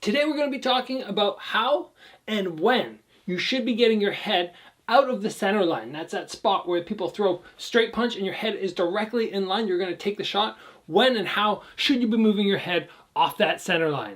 Today we're going to be talking about how and when you should be getting your head out of the center line. That's that spot where people throw straight punch and your head is directly in line. You're going to take the shot. When and how should you be moving your head off that center line?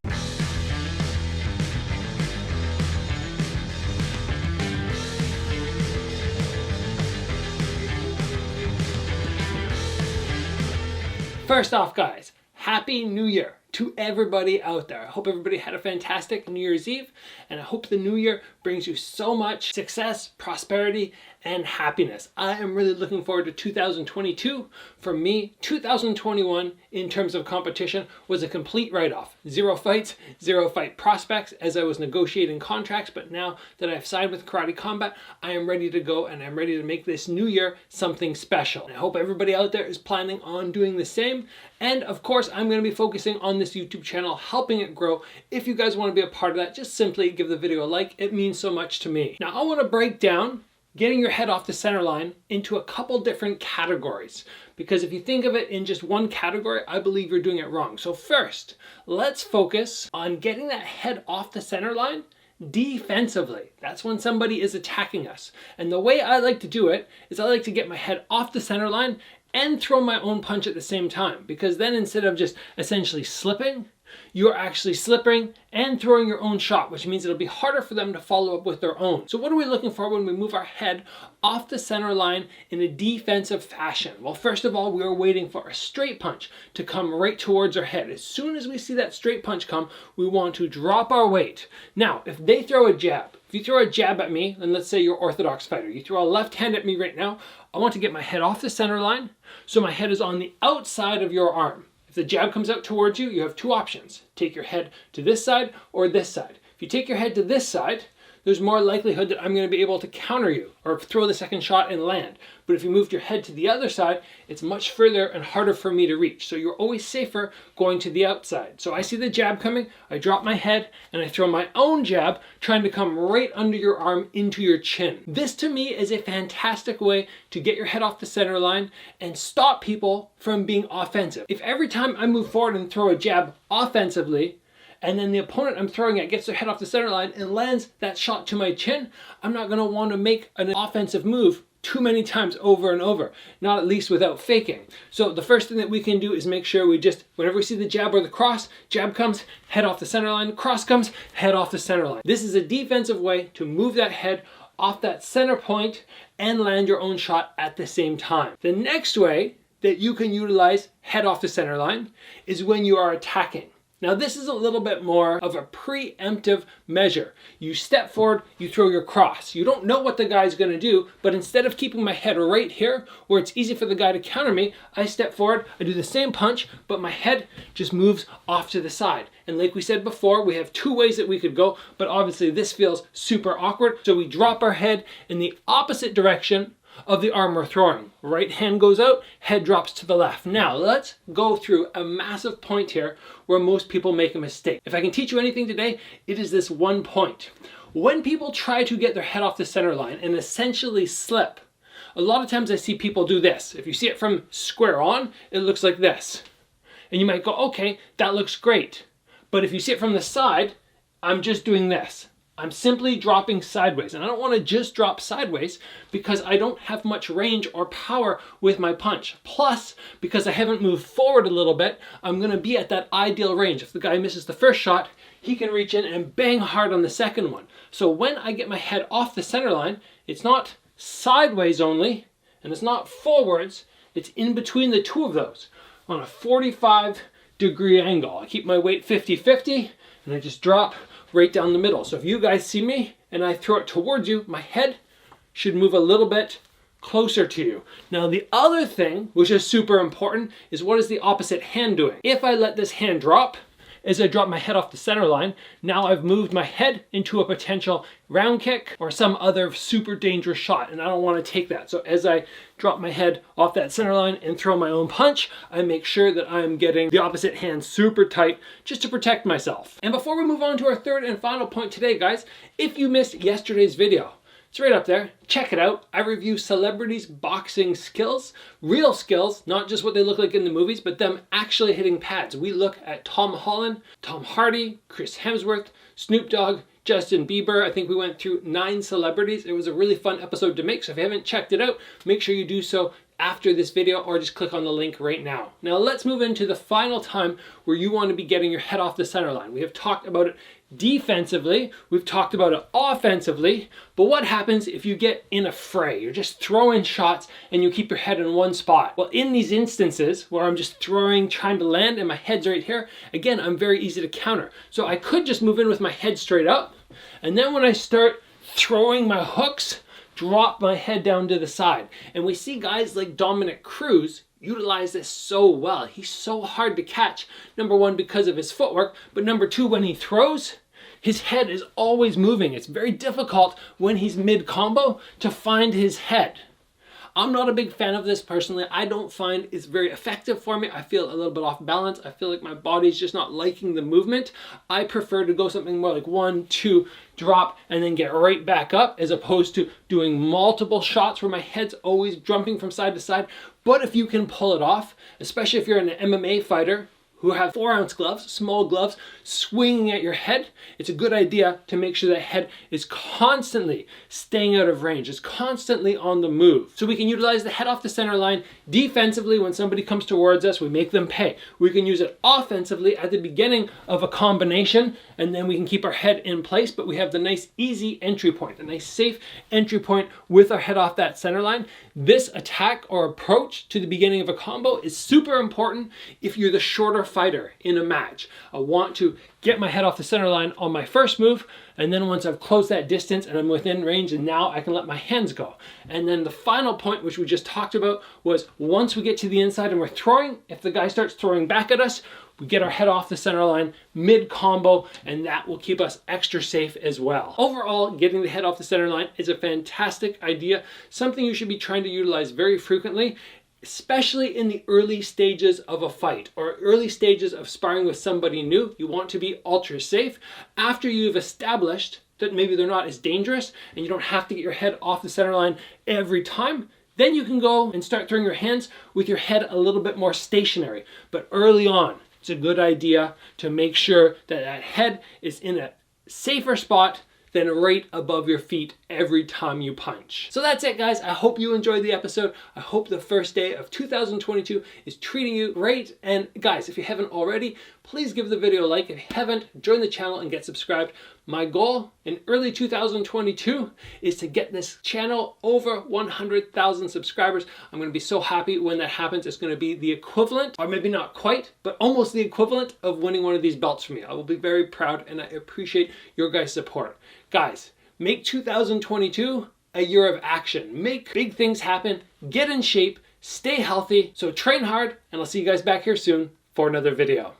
First off, guys, Happy New Year to everybody out there. I hope everybody had a fantastic New Year's Eve, and I hope the new year brings you so much success, prosperity, and happiness. I am really looking forward to 2022. For me, 2021 in terms of competition was a complete write-off. 0 fights, 0 fight prospects as I was negotiating contracts, but now that I've signed with Karate Combat, I am ready to go and I'm ready to make this new year something special. And I hope everybody out there is planning on doing the same. And of course, I'm going to be focusing on this YouTube channel, helping it grow. If you guys want to be a part of that, just simply give the video a like. It means so much to me. Now, I want to break down getting your head off the center line into a couple different categories, because if you think of it in just one category, I believe you're doing it wrong. So first, let's focus on getting that head off the center line defensively. That's when somebody is attacking us. And the way I like to do it is I like to get my head off the center line and throw my own punch at the same time, because then instead of just essentially slipping, you're actually slipping and throwing your own shot, which means it'll be harder for them to follow up with their own. So what are we looking for when we move our head off the center line in a defensive fashion? Well, first of all, we are waiting for a straight punch to come right towards our head. As soon as we see that straight punch come, we want to drop our weight. Now, if they throw a jab, if you throw a jab at me, and let's say you're an orthodox fighter, you throw a left hand at me right now, I want to get my head off the center line so my head is on the outside of your arm. If the jab comes out towards you, you have two options. Take your head to this side or this side. If you take your head to this side, there's more likelihood that I'm going to be able to counter you or throw the second shot and land. But if you moved your head to the other side, it's much further and harder for me to reach. So you're always safer going to the outside. So I see the jab coming, I drop my head and I throw my own jab, trying to come right under your arm into your chin. This to me is a fantastic way to get your head off the center line and stop people from being offensive. If every time I move forward and throw a jab offensively, and then the opponent I'm throwing at gets their head off the center line and lands that shot to my chin, I'm not going to want to make an offensive move too many times over and over, not at least without faking. So the first thing that we can do is make sure we just, whenever we see the jab or the cross, jab comes, head off the center line, cross comes, head off the center line. This is a defensive way to move that head off that center point and land your own shot at the same time. The next way that you can utilize head off the center line is when you are attacking. Now this is a little bit more of a preemptive measure. You step forward, you throw your cross. You don't know what the guy's going to do, but instead of keeping my head right here where it's easy for the guy to counter me, I step forward, I do the same punch, but my head just moves off to the side. And like we said before, we have two ways that we could go, but obviously this feels super awkward. So we drop our head in the opposite direction of the arm we're throwing. Right hand goes out, head drops to the left. Now let's go through a massive point here where most people make a mistake. If I can teach you anything today, it is this one point. When people try to get their head off the center line and essentially slip, a lot of times I see people do this. If you see it from square on, it looks like this. And you might go, okay, that looks great. But if you see it from the side, I'm just doing this. I'm simply dropping sideways, and I don't want to just drop sideways because I don't have much range or power with my punch. Plus, because I haven't moved forward a little bit, I'm going to be at that ideal range. If the guy misses the first shot, he can reach in and bang hard on the second one. So when I get my head off the center line, it's not sideways only, and it's not forwards, it's in between the two of those on a 45-degree angle. I keep my weight 50-50, and I just drop right down the middle. So if you guys see me and I throw it towards you, my head should move a little bit closer to you. Now the other thing, which is super important, is what is the opposite hand doing? If I let this hand drop, as I drop my head off the center line, now I've moved my head into a potential round kick or some other super dangerous shot, and I don't want to take that. So as I drop my head off that center line and throw my own punch, I make sure that I'm getting the opposite hand super tight just to protect myself. And before we move on to our third and final point today, guys, if you missed yesterday's video, It's right up there. Check it out. I review celebrities' boxing skills, real skills, not just what they look like in the movies, but them actually hitting pads. We look at Tom Holland, Tom Hardy, Chris Hemsworth, Snoop Dogg, Justin Bieber. I think we went through 9 celebrities. It was a really fun episode to make, so if you haven't checked it out, make sure you do so after this video or just click on the link right now. Now let's move into the final time where you want to be getting your head off the center line. We have talked about it defensively, we've talked about it offensively, but what happens if you get in a fray? You're just throwing shots and you keep your head in one spot. Well, in these instances where I'm just throwing, trying to land and my head's right here, again, I'm very easy to counter. So I could just move in with my head straight up, and then when I start throwing my hooks, drop my head down to the side. And we see guys like Dominic Cruz utilize this so well. He's so hard to catch. Number one, because of his footwork, but number two, when he throws, his head is always moving. It's very difficult when he's mid-combo to find his head. I'm not a big fan of this personally. I don't find it's very effective for me. I feel a little bit off balance. I feel like my body's just not liking the movement. I prefer to go something more like 1, 2, drop, and then get right back up, as opposed to doing multiple shots where my head's always jumping from side to side. But if you can pull it off, especially if you're an MMA fighter who have 4-ounce gloves, small gloves, swinging at your head, it's a good idea to make sure the head is constantly staying out of range, is constantly on the move. So we can utilize the head off the center line defensively when somebody comes towards us, we make them pay. We can use it offensively at the beginning of a combination, and then we can keep our head in place, but we have the nice easy entry point, a nice safe entry point with our head off that center line. This attack or approach to the beginning of a combo is super important if you're the shorter fighter in a match. I want to get my head off the center line on my first move, and then once I've closed that distance and I'm within range, and now I can let my hands go. And then the final point, which we just talked about, was once we get to the inside and we're throwing, if the guy starts throwing back at us, we get our head off the center line mid-combo, and that will keep us extra safe as well. Overall, getting the head off the center line is a fantastic idea, something you should be trying to utilize very frequently, especially in the early stages of a fight or early stages of sparring with somebody new. You want to be ultra safe. After you've established that maybe they're not as dangerous and you don't have to get your head off the center line every time, then you can go and start throwing your hands with your head a little bit more stationary. But early on, it's a good idea to make sure that that head is in a safer spot than right above your feet every time you punch. So that's it, guys. I hope you enjoyed the episode. I hope the first day of 2022 is treating you great. And guys, if you haven't already, please give the video a like. If you haven't, join the channel and get subscribed. My goal in early 2022 is to get this channel over 100,000 subscribers. I'm going to be so happy when that happens. It's going to be the equivalent, or maybe not quite, but almost the equivalent of winning one of these belts for me. I will be very proud, and I appreciate your guys' support. Guys, make 2022 a year of action. Make big things happen. Get in shape. Stay healthy. So train hard, and I'll see you guys back here soon for another video.